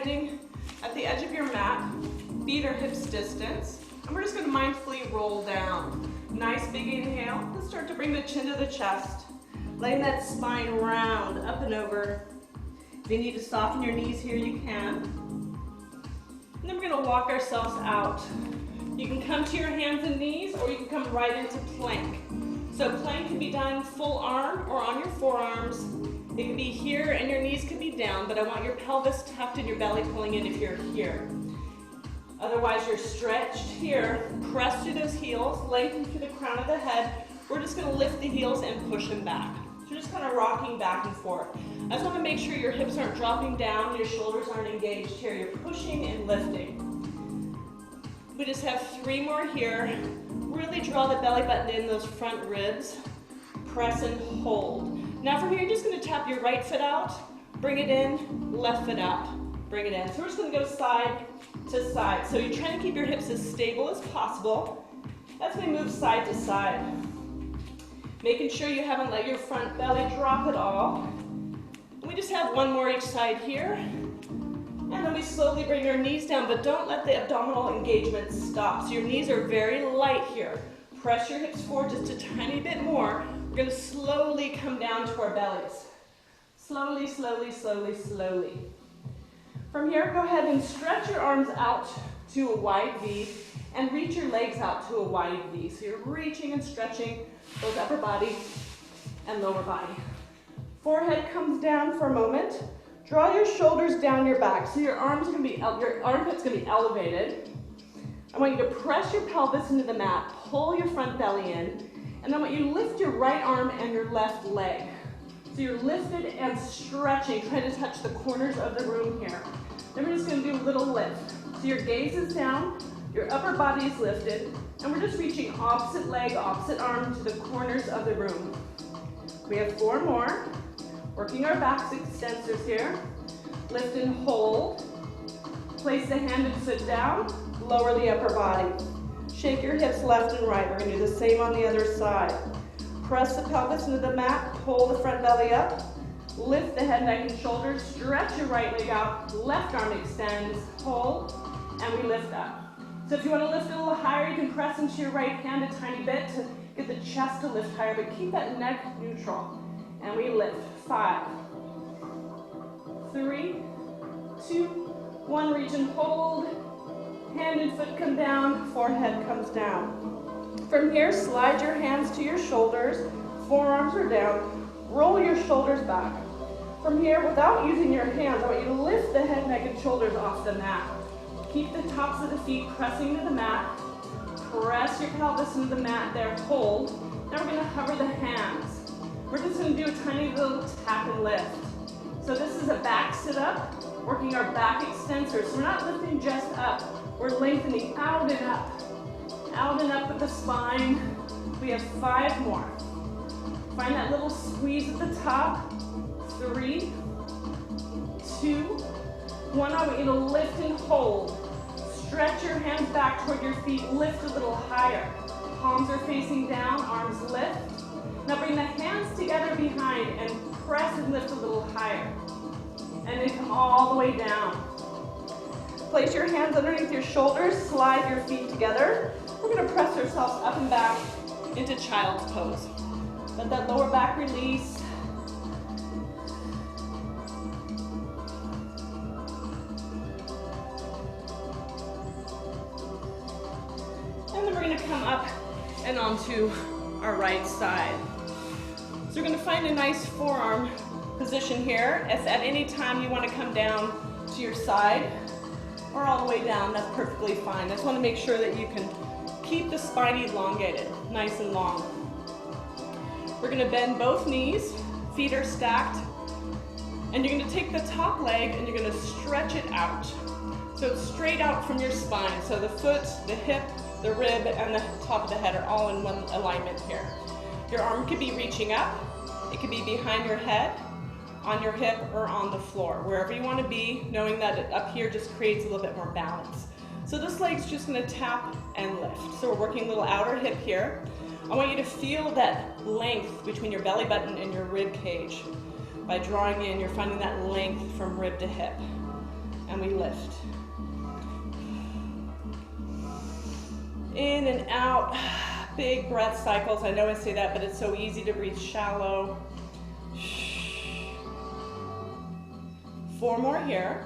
standing at the edge of your mat, feet are hips distance, and we're just going to mindfully roll down. Nice big inhale. Let's start to bring the chin to the chest, letting that spine round, up and over. If you need to soften your knees here, you can. And then we're going to walk ourselves out. You can come to your hands and knees, or you can come right into plank. So plank can be done full arm or on your forearms. It can be here and your knees can be down, but I want your pelvis tucked and your belly pulling in if you're here. Otherwise, you're stretched here. Press through those heels, lengthen through the crown of the head. We're just going to lift the heels and push them back. So you're just kind of rocking back and forth. I just want to make sure your hips aren't dropping down, your shoulders aren't engaged here. You're pushing and lifting. We just have 3 more here. Really draw the belly button in, those front ribs. Press and hold. Now from here, you're just going to tap your right foot out, bring it in, left foot out, bring it in. So we're just going to go side to side. So you're trying to keep your hips as stable as possible as we move side to side. Making sure you haven't let your front belly drop at all. And we just have 1 more each side here. And then we slowly bring our knees down, but don't let the abdominal engagement stop. So your knees are very light here. Press your hips forward just a tiny bit more. We're going to slowly come down to our bellies. Slowly, slowly, slowly, slowly. From here, go ahead and stretch your arms out to a wide V and reach your legs out to a wide V. So you're reaching and stretching both upper body and lower body. Forehead comes down for a moment. Draw your shoulders down your back. So your armpits are going to be elevated. I want you to press your pelvis into the mat, pull your front belly in, and then I want you to lift your right arm and your left leg. So you're lifted and stretching, trying to touch the corners of the room here. Then we're just going to do a little lift. So your gaze is down, your upper body is lifted, and we're just reaching opposite leg, opposite arm to the corners of the room. We have 4 more. Working our back extensors here. Lift and hold. Place the hand and foot down. Lower the upper body. Shake your hips left and right. We're going to do the same on the other side. Press the pelvis into the mat. Pull the front belly up. Lift the head, neck, and shoulders. Stretch your right leg out. Left arm extends. Hold. And we lift up. So if you want to lift a little higher, you can press into your right hand a tiny bit to get the chest to lift higher, but keep that neck neutral. And we lift. 5, 3, 2, 1. Reach and hold. Hand and foot come down. Forehead comes down. From here, slide your hands to your shoulders. Forearms are down. Roll your shoulders back. From here, without using your hands, I want you to lift the head, neck, and shoulders off the mat. Keep the tops of the feet pressing to the mat. Press your pelvis into the mat there. Hold. Now we're going to hover the hands. We're just going to do a tiny little tap and lift. So this is a back sit-up, working our back extensors. So we're not lifting just up, we're lengthening out and up with the spine. We have 5 more. Find that little squeeze at the top. 3, 2, 1. I want you to lift and hold. Stretch your hands back toward your feet, lift a little higher. Palms are facing down, arms lift. Now bring the hands together behind and press and lift a little higher. And then come all the way down. Place your hands underneath your shoulders, slide your feet together. We're going to press ourselves up and back into child's pose. Let that lower back release. And then we're going to come up and onto our right side. So we're going to find a nice forearm position here. If at any time you want to come down to your side or all the way down, that's perfectly fine. I just want to make sure that you can keep the spine elongated, nice and long. We're going to bend both knees, feet are stacked, and you're going to take the top leg and you're going to stretch it out. So it's straight out from your spine. So the foot, the hip, the rib, and the top of the head are all in one alignment here. Your arm could be reaching up, it could be behind your head, on your hip, or on the floor. Wherever you want to be, knowing that up here just creates a little bit more balance. So this leg's just going to tap and lift. So we're working a little outer hip here. I want you to feel that length between your belly button and your rib cage. By drawing in, you're finding that length from rib to hip. and we lift. In and out, big breath cycles. I know I say that, but it's so easy to breathe shallow. 4 more here.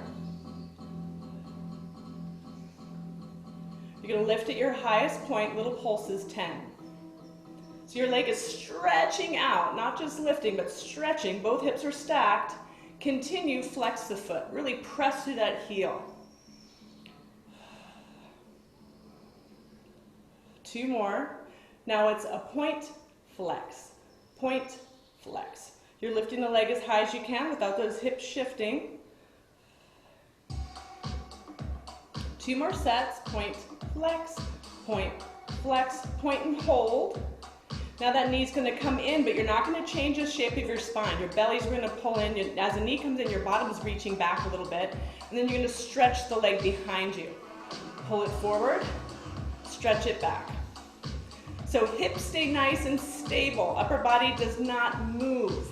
You're gonna lift at your highest point, little pulses, 10. So your leg is stretching out, not just lifting, but stretching. Both hips are stacked. Continue, flex the foot. Really press through that heel. 2 more. Now it's a point, flex. Point, flex. You're lifting the leg as high as you can without those hips shifting. 2 more sets. Point, flex, point, flex, point and hold. Now that knee's going to come in, but you're not going to change the shape of your spine. Your belly's going to pull in. As the knee comes in, your bottom's reaching back a little bit. And then you're going to stretch the leg behind you. Pull it forward, stretch it back. So hips stay nice and stable. Upper body does not move.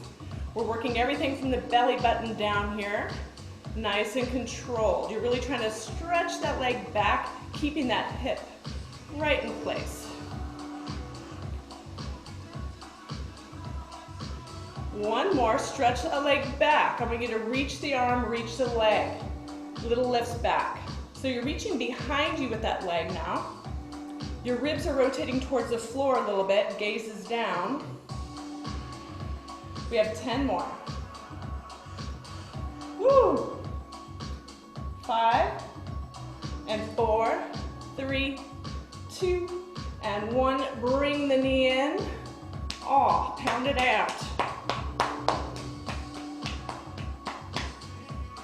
We're working everything from the belly button down here. Nice and controlled. You're really trying to stretch that leg back, keeping that hip right in place. 1 more, stretch the leg back. I want you to reach the arm, reach the leg. Little lifts back. So you're reaching behind you with that leg now. Your ribs are rotating towards the floor a little bit, gaze is down. We have 10 more. Woo! 5, and 4, 3, 2, and 1. Bring the knee in. Oh, pound it out.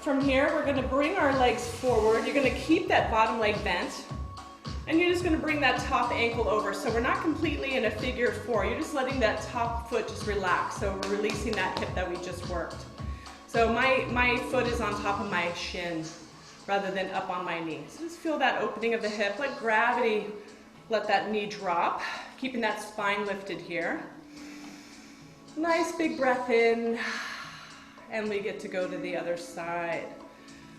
From here, we're going to bring our legs forward. You're going to keep that bottom leg bent. And you're just going to bring that top ankle over. So we're not completely in a figure 4. You're just letting that top foot just relax. So we're releasing that hip that we just worked. So my foot is on top of my shin rather than up on my knee. So just feel that opening of the hip. Let gravity let that knee drop. Keeping that spine lifted here. Nice big breath in. And we get to go to the other side.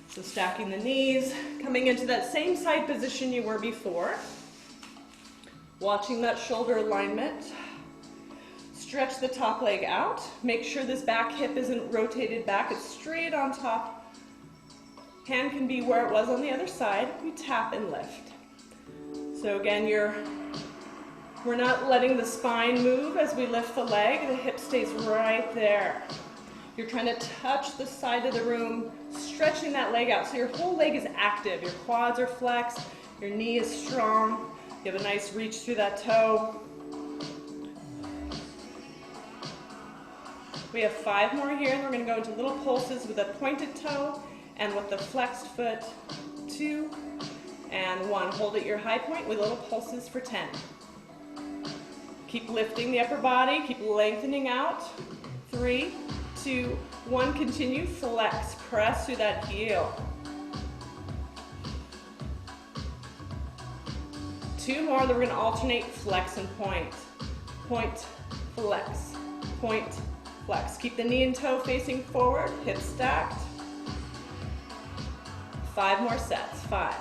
So stacking the knees, coming into that same side position you were before. Watching that shoulder alignment. Stretch the top leg out. Make sure this back hip isn't rotated back. It's straight on top. Hand can be where it was on the other side. We tap and lift. So again, we're not letting the spine move as we lift the leg. The hip stays right there. You're trying to touch the side of the room, stretching that leg out. So your whole leg is active. Your quads are flexed. Your knee is strong. You have a nice reach through that toe. We have 5 more here, and we're going to go into little pulses with a pointed toe and with the flexed foot. 2 and 1. Hold at your high point with little pulses for 10. Keep lifting the upper body. Keep lengthening out. 3, 2, 1. Continue. Flex. Press through that heel. 2 more. Then we're going to alternate flex and point. Point, flex. Point, flex. Keep the knee and toe facing forward. Hips stacked. 5 more sets. 5,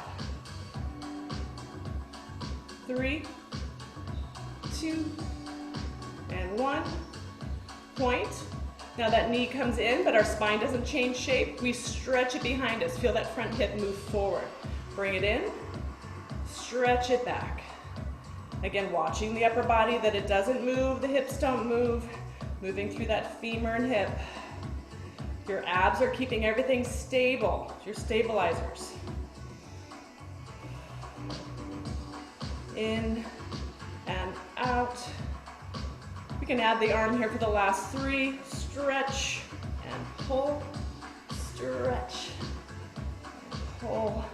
3, 2, and 1. Point. Now that knee comes in, but our spine doesn't change shape. We stretch it behind us. Feel that front hip move forward. Bring it in. Stretch it back. Again, watching the upper body that it doesn't move, the hips don't move. Moving through that femur and hip. Your abs are keeping everything stable. Your stabilizers. In and out. We can add the arm here for the last 3. Stretch and pull. Stretch and pull.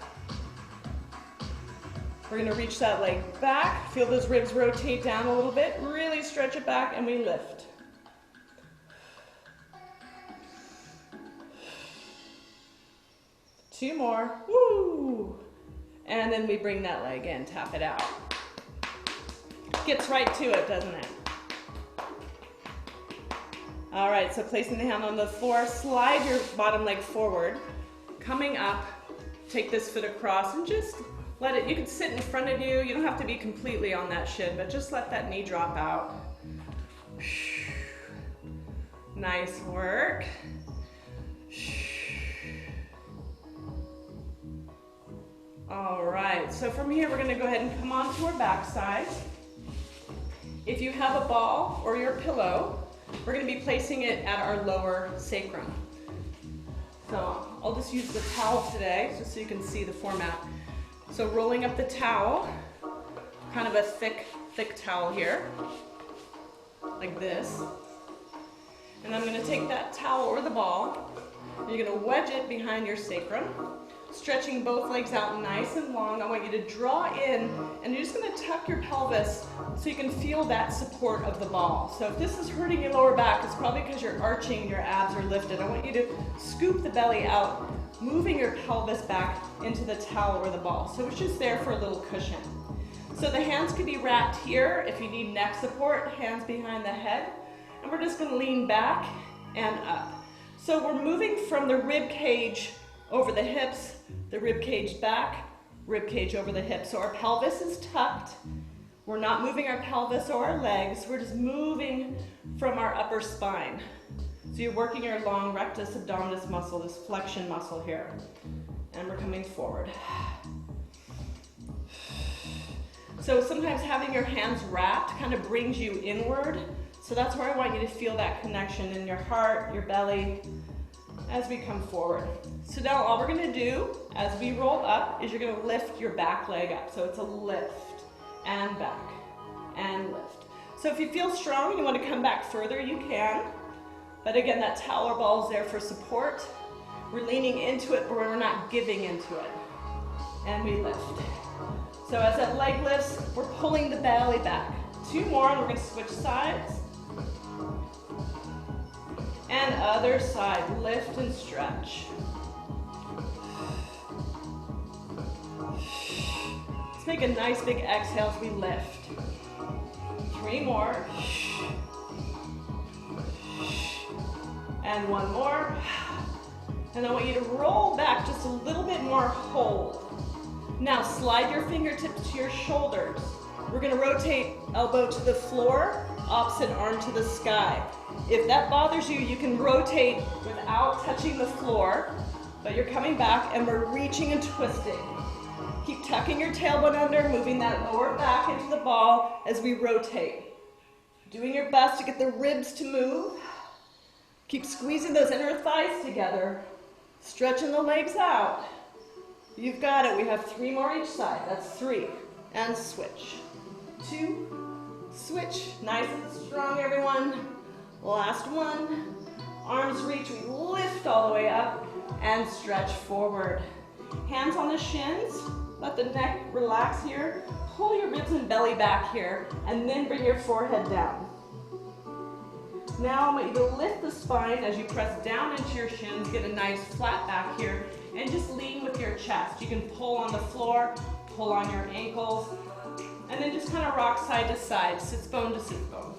We're going to reach that leg back. Feel those ribs rotate down a little bit. Really stretch it back and we lift. Two more. Woo! And then we bring that leg in, tap it out. Gets right to it, doesn't it? All right, so placing the hand on the floor, slide your bottom leg forward, coming up take this foot across and just let it, you can sit in front of you. You don't have to be completely on that shin, but just let that knee drop out. Nice work. All right, so from here, we're gonna go ahead and come onto our backside. If you have a ball or your pillow, we're gonna be placing it at our lower sacrum. So I'll just use the towel today, just so you can see the format. So rolling up the towel, kind of a thick towel here, like this. And I'm gonna take that towel or the ball, and you're gonna wedge it behind your sacrum, stretching both legs out nice and long. I want you to draw in, and you're just gonna tuck your pelvis so you can feel that support of the ball. So if this is hurting your lower back, it's probably because you're arching and your abs are lifted. I want you to scoop the belly out, moving your pelvis back into the towel or the ball. So it's just there for a little cushion. So the hands can be wrapped here if you need neck support, hands behind the head. And we're just gonna lean back and up. So we're moving from the rib cage over the hips, the rib cage back, rib cage over the hips. So our pelvis is tucked. We're not moving our pelvis or our legs. We're just moving from our upper spine. So you're working your long rectus abdominis muscle, this flexion muscle here. And we're coming forward. So sometimes having your hands wrapped kind of brings you inward. So that's where I want you to feel that connection in your heart, your belly, as we come forward. So now all we're gonna do as we roll up is you're gonna lift your back leg up. So it's a lift and back and lift. So if you feel strong and you wanna come back further, you can. But again, that towel or ball is there for support. We're leaning into it, but we're not giving into it. And we lift. So as that leg lifts, we're pulling the belly back. 2 more, and we're gonna switch sides. And other side, lift and stretch. Let's make a nice big exhale as we lift. 3 more. And 1 more. And I want you to roll back just a little bit more, hold. Now slide your fingertips to your shoulders. We're gonna rotate elbow to the floor, opposite arm to the sky. If that bothers you, you can rotate without touching the floor, but you're coming back and we're reaching and twisting. Keep tucking your tailbone under, moving that lower back into the ball as we rotate. Doing your best to get the ribs to move. Keep squeezing those inner thighs together, stretching the legs out. You've got it. We have 3 more each side. That's 3. And switch. 2, switch. Nice and strong, everyone. Last 1. Arms reach. We lift all the way up and stretch forward. Hands on the shins. Let the neck relax here. Pull your ribs and belly back here, and then bring your forehead down. Now I want you to lift the spine as you press down into your shins, get a nice flat back here, and just lean with your chest. You can pull on the floor, pull on your ankles, and then just kind of rock side to side, sits bone to sits bone.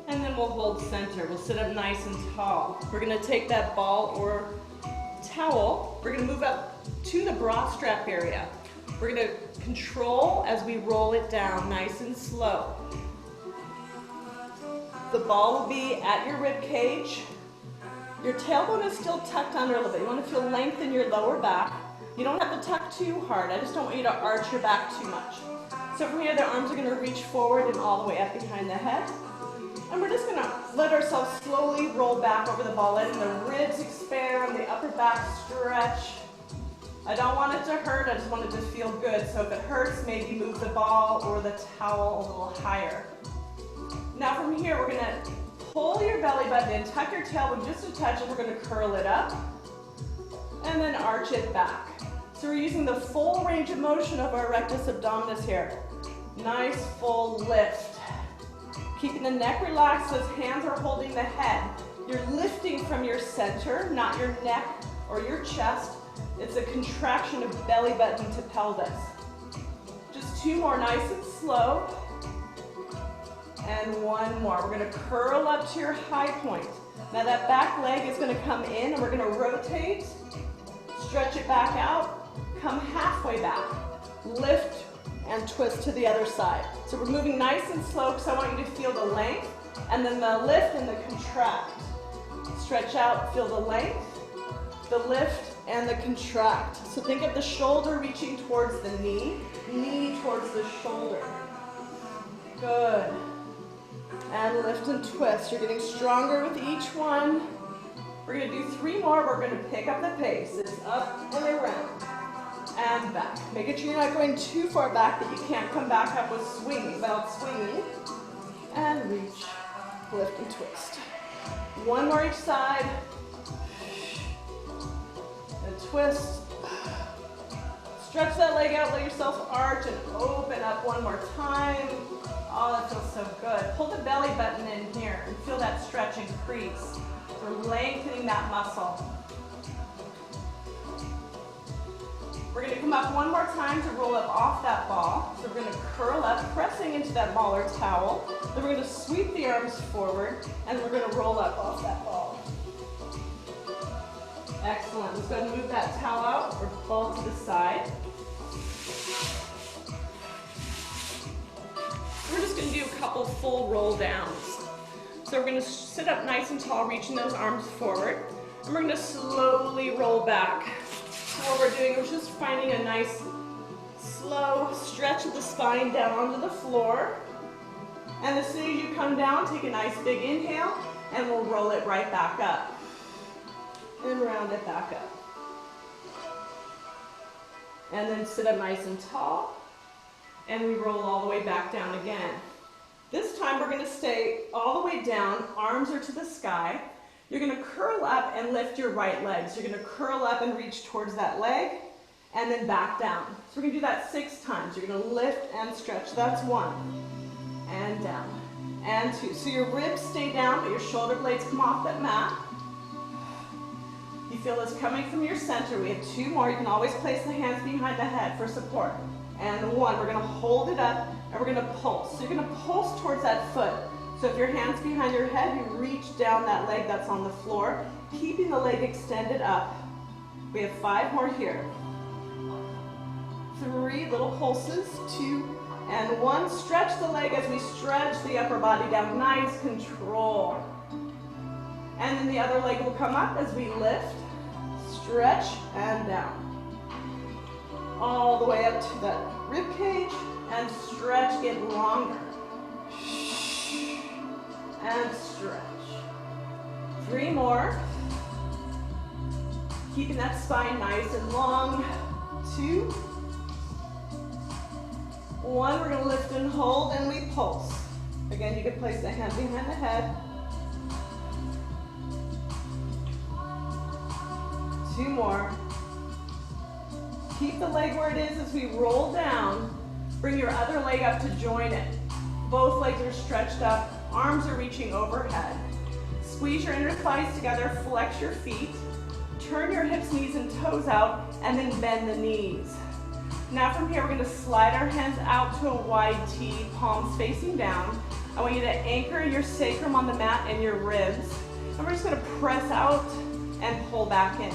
And then we'll hold center. We'll sit up nice and tall. We're gonna take that ball or towel, we're gonna move up to the bra strap area. We're gonna control as we roll it down, nice and slow. The ball will be at your rib cage. Your tailbone is still tucked under a little bit. You want to feel length in your lower back. You don't have to tuck too hard. I just don't want you to arch your back too much. So from here, the arms are going to reach forward and all the way up behind the head. And we're just going to let ourselves slowly roll back over the ball, letting the ribs expand, the upper back stretch. I don't want it to hurt, I just want it to feel good. So if it hurts, maybe move the ball or the towel a little higher. Now from here, we're gonna pull your belly button in, tuck your tailbone just a touch, and we're gonna curl it up, and then arch it back. So we're using the full range of motion of our rectus abdominis here. Nice full lift. Keeping the neck relaxed, those hands are holding the head. You're lifting from your center, not your neck or your chest. It's a contraction of belly button to pelvis. Just 2 more, nice and slow. And 1 more. We're gonna curl up to your high point. Now that back leg is gonna come in and we're gonna rotate, stretch it back out, come halfway back, lift and twist to the other side. So we're moving nice and slow because I want you to feel the length and then the lift and the contract. Stretch out, feel the length, the lift and the contract. So think of the shoulder reaching towards the knee, knee towards the shoulder. Good. And lift and twist. You're getting stronger with each one. We're going to do 3 more. We're going to pick up the pace. It's up and around and back. Making sure you're not going too far back that you can't come back up with swinging, without swinging. And reach, lift and twist. 1 more each side. And twist. Stretch that leg out, let yourself arch and open up 1 more time. Oh, that feels so good. Pull the belly button in here and feel that stretch increase. We're lengthening that muscle. We're going to come up 1 more time to roll up off that ball. So we're going to curl up, pressing into that ball or towel. Then we're going to sweep the arms forward, and we're going to roll up off that ball. Excellent. Let's go ahead and move that towel out or ball to the side. We're just going to do a couple full roll downs. So we're going to sit up nice and tall, reaching those arms forward. And we're going to slowly roll back. So what we're doing is just finding a nice, slow stretch of the spine down onto the floor. And as soon as you come down, take a nice big inhale, and we'll roll it right back up. And round it back up. And then sit up nice and tall. And we roll all the way back down again. This time we're going to stay all the way down, arms are to the sky. You're going to curl up and lift your right leg. So you're going to curl up and reach towards that leg, and then back down. So we're going to do that 6 times. You're going to lift and stretch. That's 1. And down. And 2. So your ribs stay down, but your shoulder blades come off that mat. You feel this coming from your center. We have 2 more. You can always place the hands behind the head for support. And 1, we're going to hold it up, and we're going to pulse. So you're going to pulse towards that foot. So if your hand's behind your head, you reach down that leg that's on the floor, keeping the leg extended up. We have 5 more here. 3 little pulses, 2 and 1. Stretch the leg as we stretch the upper body down. Nice control. And then the other leg will come up as we lift, stretch, and down. All the way up to that rib cage, and stretch, get longer. And stretch. 3 more. Keeping that spine nice and long. 2. 1, we're going to lift and hold, and we pulse. Again, you can place the hand behind the head. 2 more. Keep the leg where it is as we roll down. Bring your other leg up to join it. Both legs are stretched up. Arms are reaching overhead. Squeeze your inner thighs together. Flex your feet. Turn your hips, knees, and toes out, and then bend the knees. Now from here, we're going to slide our hands out to a wide T, palms facing down. I want you to anchor your sacrum on the mat and your ribs. And we're just going to press out and pull back in.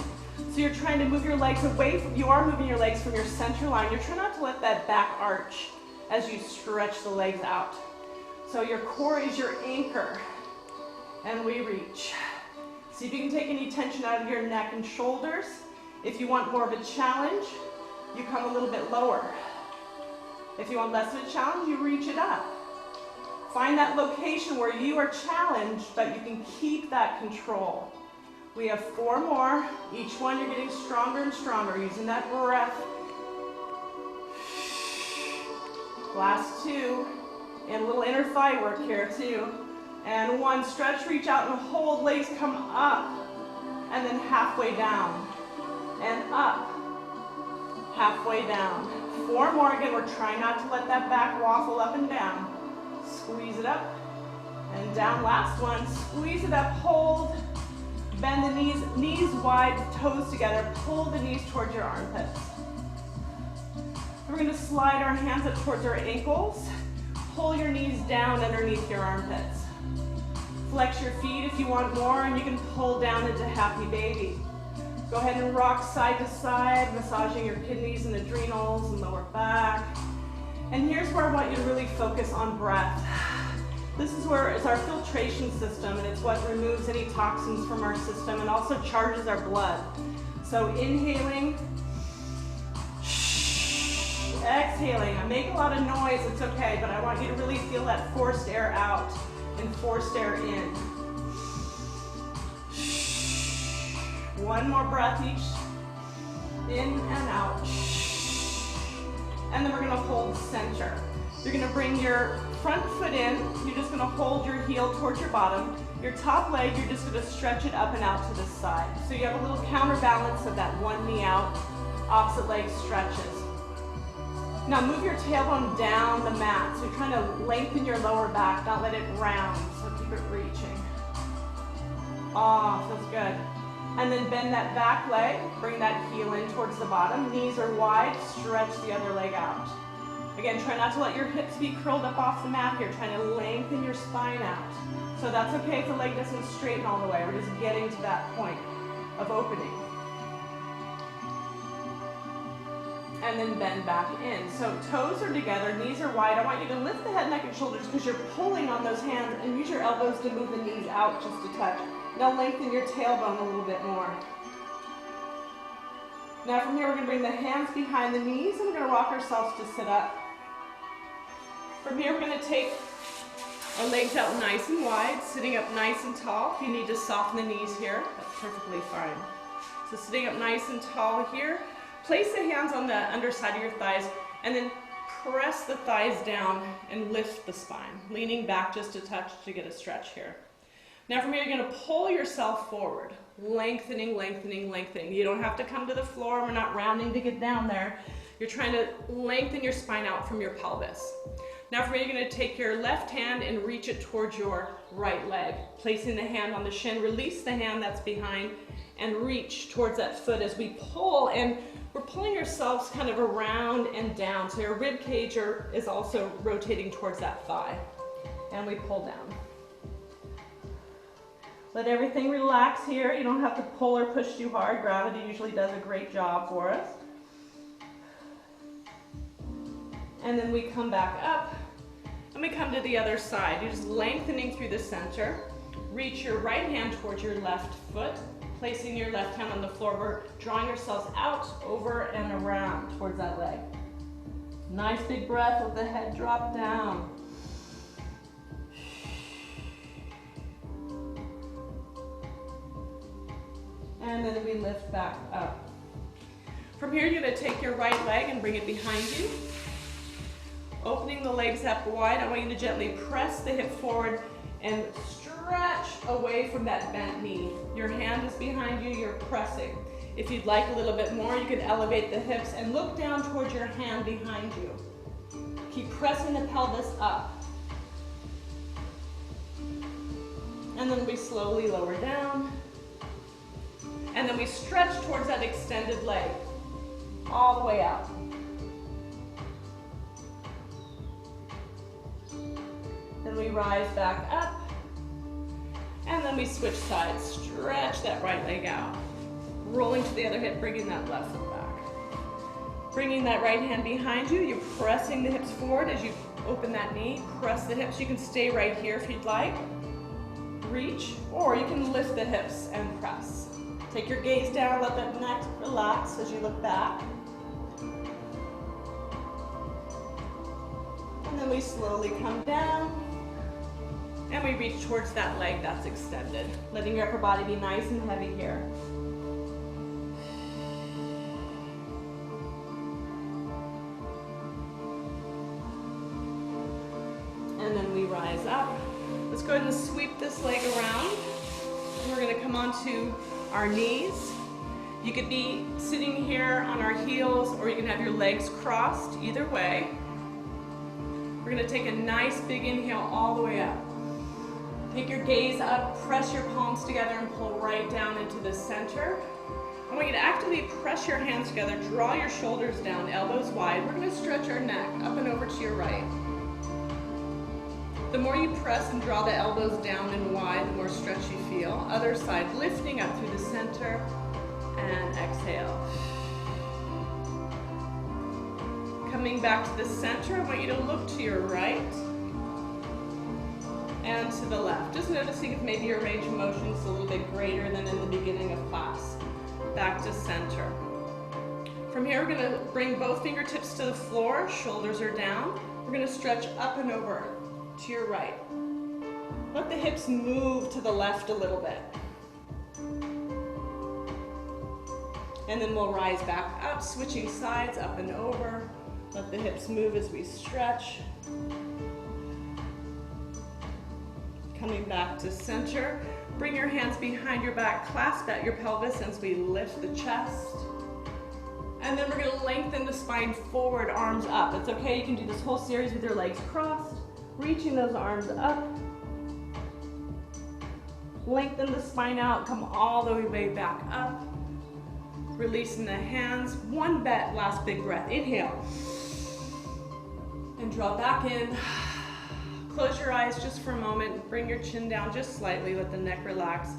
So you're trying to move your legs away from, you are moving your legs from your center line. You're trying not to let that back arch as you stretch the legs out. So your core is your anchor. And we reach. See if you can take any tension out of your neck and shoulders. If you want more of a challenge, you come a little bit lower. If you want less of a challenge, you reach it up. Find that location where you are challenged, but you can keep that control. We have 4 more. Each one you're getting stronger and stronger, using that breath. Last 2. And a little inner thigh work here too. And 1, stretch, reach out and hold, legs come up. And then halfway down. And up. Halfway down. 4 more. Again, we're trying not to let that back waffle up and down. Squeeze it up. And down. Last one. Squeeze it up, hold. Bend the knees, knees wide, toes together. Pull the knees towards your armpits. We're going to slide our hands up towards our ankles. Pull your knees down underneath your armpits. Flex your feet if you want more, and you can pull down into happy baby. Go ahead and rock side to side, massaging your kidneys and adrenals and lower back. And here's where I want you to really focus on breath. This is where it's our filtration system, and it's what removes any toxins from our system and also charges our blood. So inhaling, exhaling. I make a lot of noise, it's okay, but I want you to really feel that forced air out and forced air in. One more breath each, in and out. And then we're gonna hold center. You're gonna bring your front foot in, you're just gonna hold your heel towards your bottom. Your top leg, you're just gonna stretch it up and out to the side. So you have a little counterbalance of that one knee out, opposite leg stretches. Now move your tailbone down the mat. So you're trying to lengthen your lower back, not let it round, so keep it reaching. Oh, feels good. And then bend that back leg, bring that heel in towards the bottom. Knees are wide, stretch the other leg out. Again, try not to let your hips be curled up off the mat here. Trying to lengthen your spine out. So that's okay if the leg doesn't straighten all the way. We're just getting to that point of opening. And then bend back in. So toes are together, knees are wide. I want you to lift the head, neck, and shoulders because you're pulling on those hands, and use your elbows to move the knees out just a touch. Now lengthen your tailbone a little bit more. Now from here, we're gonna bring the hands behind the knees, and we're gonna rock ourselves to sit up. From here, we're gonna take our legs out nice and wide, sitting up nice and tall. If you need to soften the knees here, that's perfectly fine. So sitting up nice and tall here. Place the hands on the underside of your thighs, and then press the thighs down and lift the spine, leaning back just a touch to get a stretch here. Now from here, you're gonna pull yourself forward, lengthening, lengthening, lengthening. You don't have to come to the floor. We're not rounding to get down there. You're trying to lengthen your spine out from your pelvis. Now from here, you're gonna take your left hand and reach it towards your right leg. Placing the hand on the shin, release the hand that's behind and reach towards that foot as we pull, and we're pulling ourselves kind of around and down. So your rib cage is also rotating towards that thigh. And we pull down. Let everything relax here. You don't have to pull or push too hard. Gravity usually does a great job for us. And then we come back up and we come to the other side. You're just lengthening through the center. Reach your right hand towards your left foot, placing your left hand on the floor. We're drawing ourselves out, over and around towards that leg. Nice big breath with the head drop down. And then we lift back up. From here, you're gonna take your right leg and bring it behind you. Opening the legs up wide, I want you to gently press the hip forward and stretch away from that bent knee. Your hand is behind you, you're pressing. If you'd like a little bit more, you can elevate the hips and look down towards your hand behind you. Keep pressing the pelvis up. And then we slowly lower down. And then we stretch towards that extended leg, all the way out. Then we rise back up. And then we switch sides, stretch that right leg out. Rolling to the other hip, bringing that left foot back. Bringing that right hand behind you, you're pressing the hips forward as you open that knee. Press the hips, you can stay right here if you'd like. Reach, or you can lift the hips and press. Take your gaze down, let that neck relax as you look back. And then we slowly come down. And we reach towards that leg that's extended, letting your upper body be nice and heavy here. And then we rise up. Let's go ahead and sweep this leg around. And we're gonna come onto our knees. You could be sitting here on our heels, or you can have your legs crossed, either way. We're gonna take a nice big inhale all the way up. Take your gaze up, press your palms together and pull right down into the center. I want you to actively press your hands together, draw your shoulders down, elbows wide. We're gonna stretch our neck up and over to your right. The more you press and draw the elbows down and wide, the more stretch you feel. Other side, lifting up through the center and exhale. Coming back to the center, I want you to look to your right and to the left. Just noticing if maybe your range of motion is a little bit greater than in the beginning of class. Back to center. From here, we're going to bring both fingertips to the floor, shoulders are down. We're going to stretch up and over to your right. Let the hips move to the left a little bit. And then we'll rise back up, switching sides, up and over. Let the hips move as we stretch. Coming back to center. Bring your hands behind your back, clasp at your pelvis as we lift the chest. And then we're going to lengthen the spine forward, arms up. It's okay, you can do this whole series with your legs crossed, reaching those arms up. Lengthen the spine out, come all the way back up. Releasing the hands, one last big breath. Inhale. And draw back in. Close your eyes just for a moment. Bring your chin down just slightly, let the neck relax.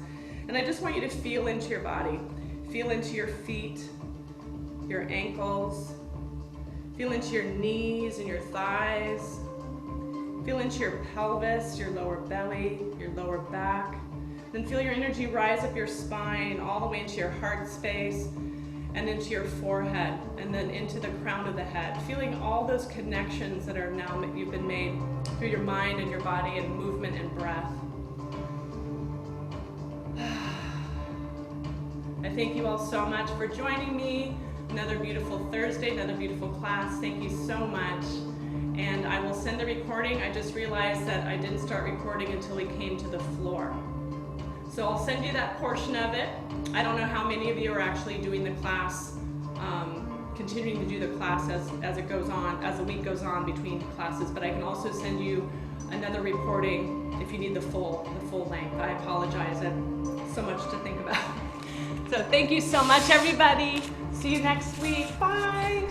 And I just want you to feel into your body. Feel into your feet, your ankles. Feel into your knees and your thighs. Feel into your pelvis, your lower belly, your lower back. Then feel your energy rise up your spine, all the way into your heart space and into your forehead, and then into the crown of the head. Feeling all those connections that are now you've been made through your mind and your body and movement and breath. I thank you all so much for joining me. Another beautiful Thursday, another beautiful class. Thank you so much. And I will send the recording. I just realized that I didn't start recording until we came to the floor. So I'll send you that portion of it. I don't know how many of you are actually doing the class, continuing to do the class as it goes on, as the week goes on between classes, but I can also send you another recording if you need the full length. I apologize, that's so much to think about. So thank you so much, everybody. See you next week. Bye.